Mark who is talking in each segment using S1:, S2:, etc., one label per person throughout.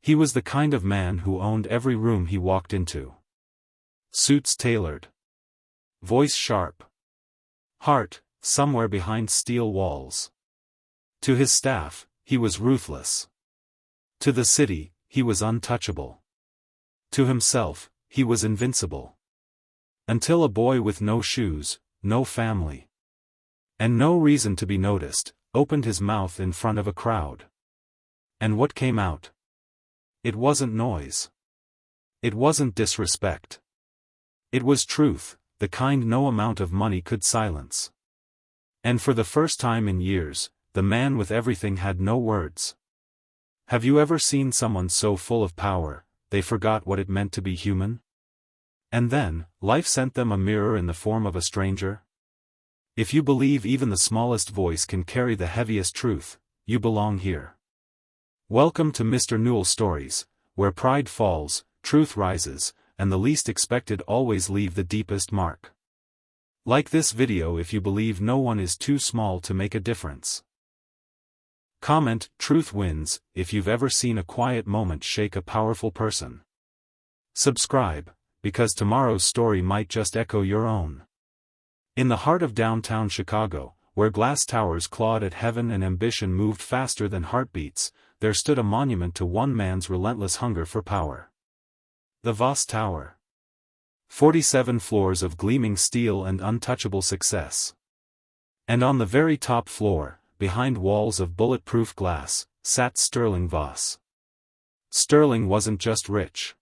S1: He was the kind of man who owned every room he walked into. Suits tailored. Voice sharp. Heart, somewhere behind steel walls. To his staff, he was ruthless. To the city, he was untouchable. To himself, he was invincible. Until a boy with no shoes, no family, and no reason to be noticed, opened his mouth in front of a crowd. And what came out? It wasn't noise. It wasn't disrespect. It was truth, the kind no amount of money could silence. And for the first time in years, the man with everything had no words. Have you ever seen someone so full of power, they forgot what it meant to be human? And then, life sent them a mirror in the form of a stranger? If you believe even the smallest voice can carry the heaviest truth, you belong here. Welcome to Mr. Nuel Stories, where pride falls, truth rises, and the least expected always leave the deepest mark. Like this video if you believe no one is too small to make a difference. Comment, truth wins, if you've ever seen a quiet moment shake a powerful person. Subscribe, because tomorrow's story might just echo your own. In the heart of downtown Chicago, where glass towers clawed at heaven and ambition moved faster than heartbeats, there stood a monument to one man's relentless hunger for power. The Voss Tower. 47 floors of gleaming steel and untouchable success. And on the very top floor, behind walls of bulletproof glass, sat Sterling Voss. Sterling wasn't just rich.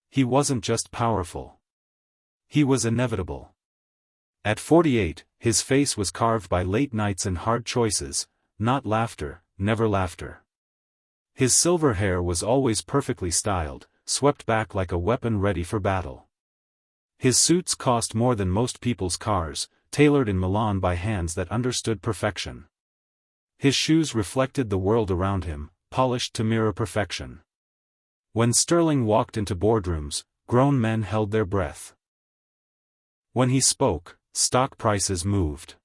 S1: He wasn't just powerful. He was inevitable. At 48, his face was carved by late nights and hard choices, not laughter, never laughter. His silver hair was always perfectly styled, swept back like a weapon ready for battle. His suits cost more than most people's cars, tailored in Milan by hands that understood perfection. His shoes reflected the world around him, polished to mirror perfection. When Sterling walked into boardrooms, grown men held their breath. When he spoke, stock prices moved.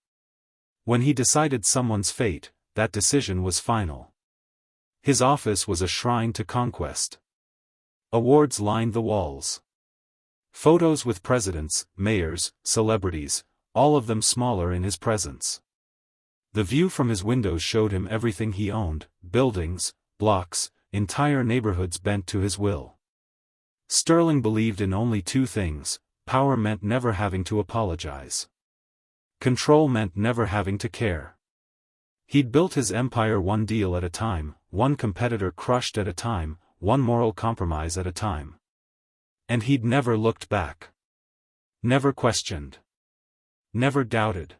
S1: When he decided someone's fate, that decision was final. His office was a shrine to conquest. Awards lined the walls. Photos with presidents, mayors, celebrities, all of them smaller in his presence. The view from his windows showed him everything he owned, buildings, blocks, entire neighborhoods bent to his will. Sterling believed in only two things: power meant never having to apologize. Control meant never having to care. He'd built his empire one deal at a time, one competitor crushed at a time, one moral compromise at a time. And he'd never looked back. Never questioned. Never doubted.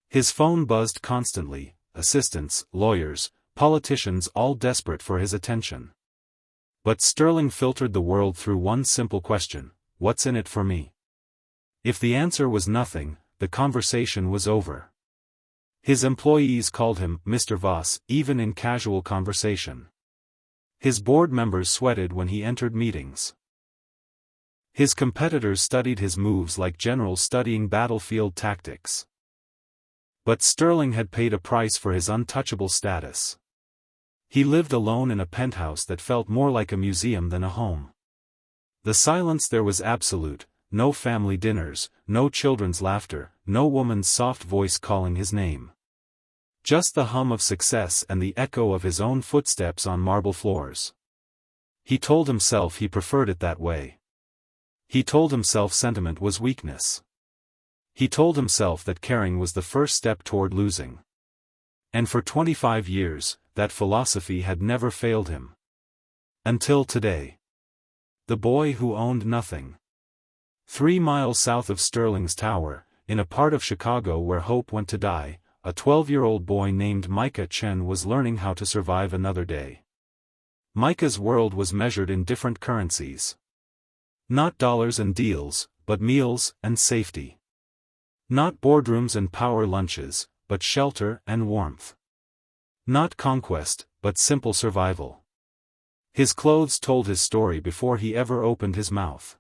S1: His phone buzzed constantly, assistants, lawyers, politicians all desperate for his attention. But Sterling filtered the world through one simple question: what's in it for me? If the answer was nothing, the conversation was over. His employees called him Mr. Voss, even in casual conversation. His board members sweated when he entered meetings. His competitors studied his moves like generals studying battlefield tactics. But Sterling had paid a price for his untouchable status. He lived alone in a penthouse that felt more like a museum than a home. The silence there was absolute: no family dinners, no children's laughter, no woman's soft voice calling his name. Just the hum of success and the echo of his own footsteps on marble floors. He told himself he preferred it that way. He told himself sentiment was weakness. He told himself that caring was the first step toward losing. And for 25 years, that philosophy had never failed him. Until today. The boy who owned nothing. 3 miles south of Sterling's Tower, in a part of Chicago where hope went to die, a 12-year-old boy named Micah Chen was learning how to survive another day. Micah's world was measured in different currencies. Not dollars and deals, but meals and safety. Not boardrooms and power lunches, but shelter and warmth. Not conquest, but simple survival. His clothes told his story before he ever opened his mouth.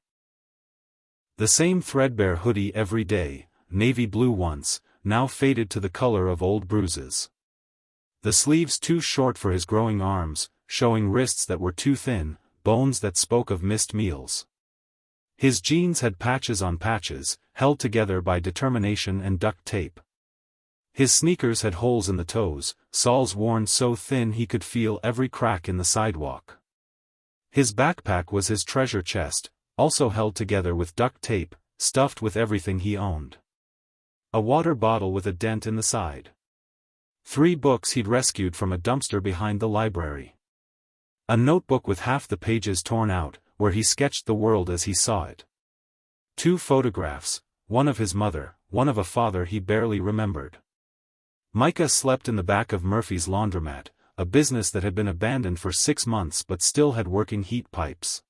S1: The same threadbare hoodie every day, navy blue once, now faded to the color of old bruises. The sleeves too short for his growing arms, showing wrists that were too thin, bones that spoke of missed meals. His jeans had patches on patches, held together by determination and duct tape. His sneakers had holes in the toes, soles worn so thin he could feel every crack in the sidewalk. His backpack was his treasure chest, also held together with duct tape, stuffed with everything he owned. A water bottle with a dent in the side. 3 books he'd rescued from a dumpster behind the library. A notebook with half the pages torn out, where he sketched the world as he saw it. 2 photographs, one of his mother, one of a father he barely remembered. Micah slept in the back of Murphy's laundromat, a business that had been abandoned for 6 months but still had working heat pipes.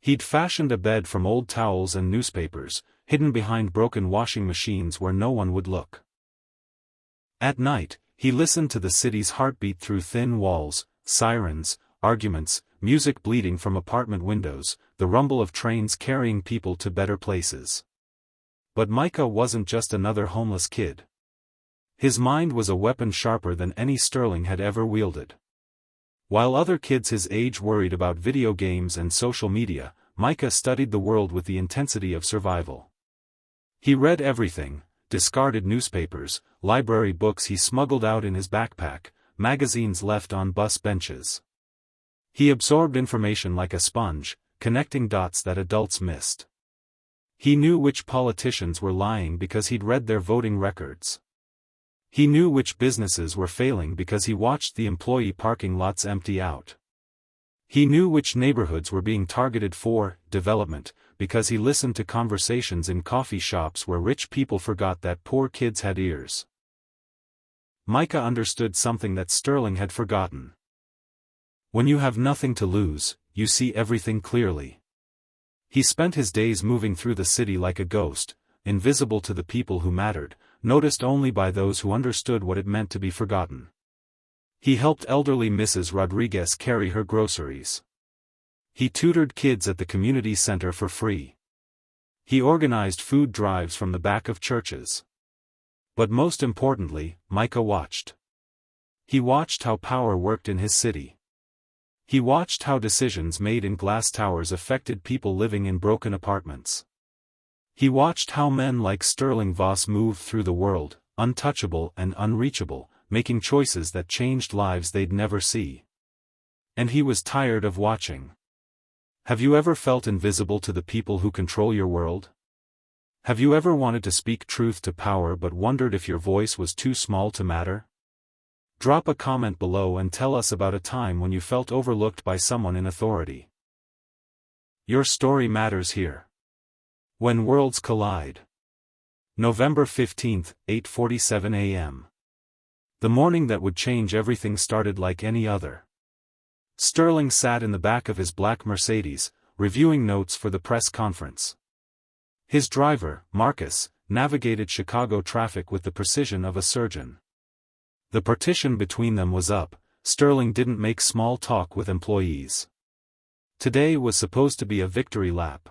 S1: He'd fashioned a bed from old towels and newspapers, hidden behind broken washing machines where no one would look. At night, he listened to the city's heartbeat through thin walls, sirens, arguments, music bleeding from apartment windows, the rumble of trains carrying people to better places. But Micah wasn't just another homeless kid. His mind was a weapon sharper than any Sterling had ever wielded. While other kids his age worried about video games and social media, Micah studied the world with the intensity of survival. He read everything, discarded newspapers, library books he smuggled out in his backpack, magazines left on bus benches. He absorbed information like a sponge, connecting dots that adults missed. He knew which politicians were lying because he'd read their voting records. He knew which businesses were failing because he watched the employee parking lots empty out. He knew which neighborhoods were being targeted for development because he listened to conversations in coffee shops where rich people forgot that poor kids had ears. Micah understood something that Sterling had forgotten. When you have nothing to lose, you see everything clearly. He spent his days moving through the city like a ghost, invisible to the people who mattered, noticed only by those who understood what it meant to be forgotten. He helped elderly Mrs. Rodriguez carry her groceries. He tutored kids at the community center for free. He organized food drives from the back of churches. But most importantly, Micah watched. He watched how power worked in his city. He watched how decisions made in glass towers affected people living in broken apartments. He watched how men like Sterling Voss moved through the world, untouchable and unreachable, making choices that changed lives they'd never see. And he was tired of watching. Have you ever felt invisible to the people who control your world? Have you ever wanted to speak truth to power but wondered if your voice was too small to matter? Drop a comment below and tell us about a time when you felt overlooked by someone in authority. Your story matters here. When Worlds Collide. November 15, 8:47 a.m. The morning that would change everything started like any other. Sterling sat in the back of his black Mercedes, reviewing notes for the press conference. His driver, Marcus, navigated Chicago traffic with the precision of a surgeon. The partition between them was up. Sterling didn't make small talk with employees. Today was supposed to be a victory lap.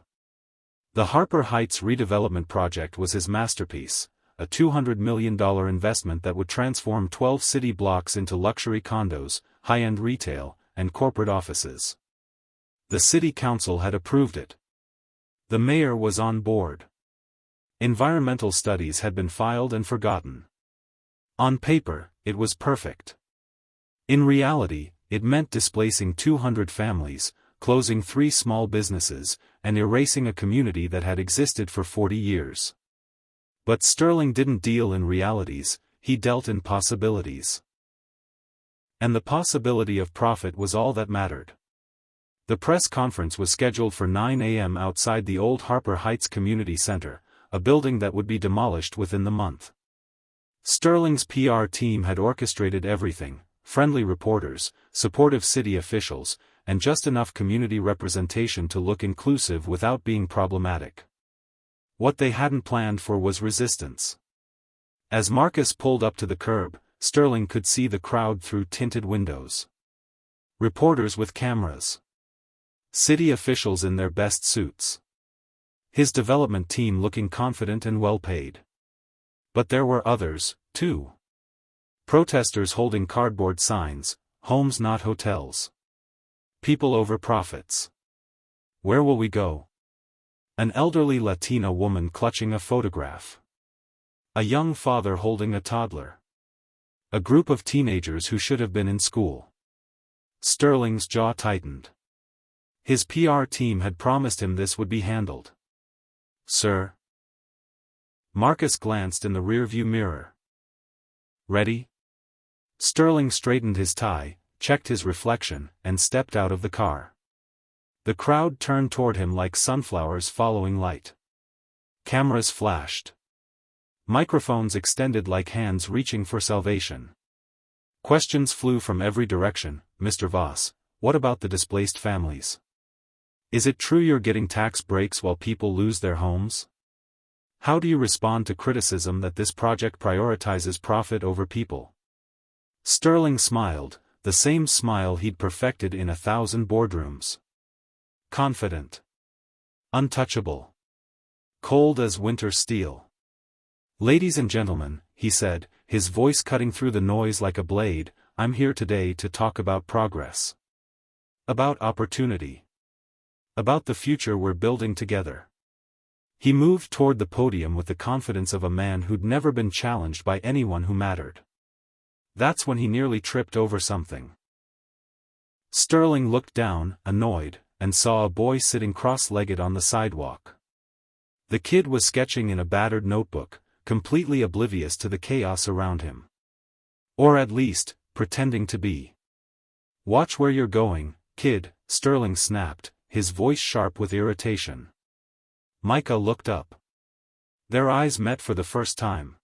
S1: The Harper Heights redevelopment project was his masterpiece, a $200 million investment that would transform 12 city blocks into luxury condos, high-end retail, and corporate offices. The city council had approved it. The mayor was on board. Environmental studies had been filed and forgotten. On paper, it was perfect. In reality, it meant displacing 200 families, closing 3 small businesses, and erasing a community that had existed for 40 years. But Sterling didn't deal in realities, he dealt in possibilities. And the possibility of profit was all that mattered. The press conference was scheduled for 9 a.m. outside the old Harper Heights Community Center, a building that would be demolished within the month. Sterling's PR team had orchestrated everything: friendly reporters, supportive city officials, and just enough community representation to look inclusive without being problematic. What they hadn't planned for was resistance. As Marcus pulled up to the curb, Sterling could see the crowd through tinted windows. Reporters with cameras. City officials in their best suits. His development team looking confident and well-paid. But there were others, too. Protesters holding cardboard signs, "Homes not hotels." People over profits. Where will we go? An elderly Latina woman clutching a photograph. A young father holding a toddler. A group of teenagers who should have been in school. Sterling's jaw tightened. His PR team had promised him this would be handled. Sir? Marcus glanced in the rearview mirror. Ready? Sterling straightened his tie, checked his reflection, and stepped out of the car. The crowd turned toward him like sunflowers following light. Cameras flashed. Microphones extended like hands reaching for salvation. Questions flew from every direction. Mr. Voss, what about the displaced families? Is it true you're getting tax breaks while people lose their homes? How do you respond to criticism that this project prioritizes profit over people? Sterling smiled, the same smile he'd perfected in 1,000 boardrooms. Confident. Untouchable. Cold as winter steel. Ladies and gentlemen, he said, his voice cutting through the noise like a blade, I'm here today to talk about progress. About opportunity. About the future we're building together. He moved toward the podium with the confidence of a man who'd never been challenged by anyone who mattered. That's when he nearly tripped over something. Sterling looked down, annoyed, and saw a boy sitting cross-legged on the sidewalk. The kid was sketching in a battered notebook, completely oblivious to the chaos around him. Or at least, pretending to be. Watch where you're going, kid, Sterling snapped, his voice sharp with irritation. Micah looked up. Their eyes met for the first time.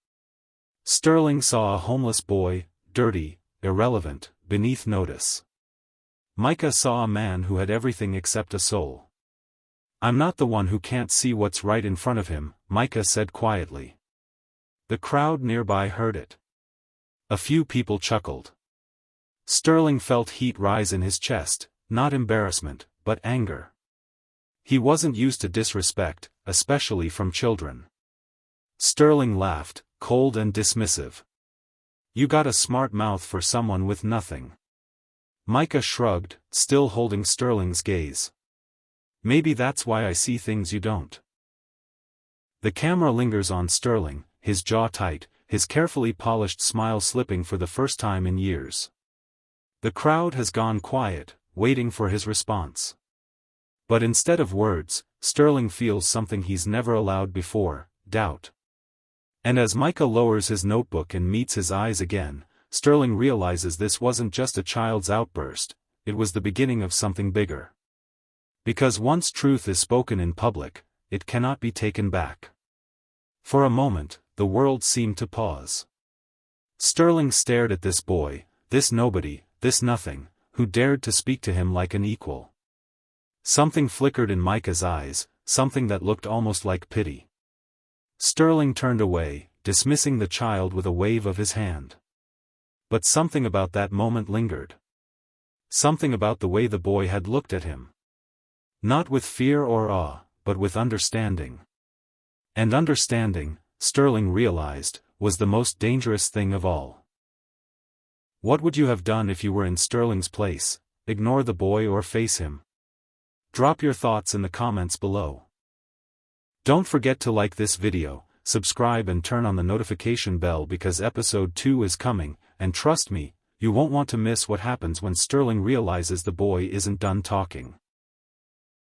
S1: Sterling saw a homeless boy, dirty, irrelevant, beneath notice. Micah saw a man who had everything except a soul. I'm not the one who can't see what's right in front of him, Micah said quietly. The crowd nearby heard it. A few people chuckled. Sterling felt heat rise in his chest, not embarrassment, but anger. He wasn't used to disrespect, especially from children. Sterling laughed, cold and dismissive. You got a smart mouth for someone with nothing. Micah shrugged, still holding Sterling's gaze. Maybe that's why I see things you don't. The camera lingers on Sterling, his jaw tight, his carefully polished smile slipping for the first time in years. The crowd has gone quiet, waiting for his response. But instead of words, Sterling feels something he's never allowed before, doubt. And as Micah lowers his notebook and meets his eyes again, Sterling realizes this wasn't just a child's outburst, it was the beginning of something bigger. Because once truth is spoken in public, it cannot be taken back. For a moment, the world seemed to pause. Sterling stared at this boy, this nobody, this nothing, who dared to speak to him like an equal. Something flickered in Micah's eyes, something that looked almost like pity. Sterling turned away, dismissing the child with a wave of his hand. But something about that moment lingered. Something about the way the boy had looked at him. Not with fear or awe, but with understanding. And understanding, Sterling realized, was the most dangerous thing of all. What would you have done if you were in Sterling's place? Ignore the boy or face him? Drop your thoughts in the comments below. Don't forget to like this video, subscribe and turn on the notification bell because episode 2 is coming, and trust me, you won't want to miss what happens when Sterling realizes the boy isn't done talking.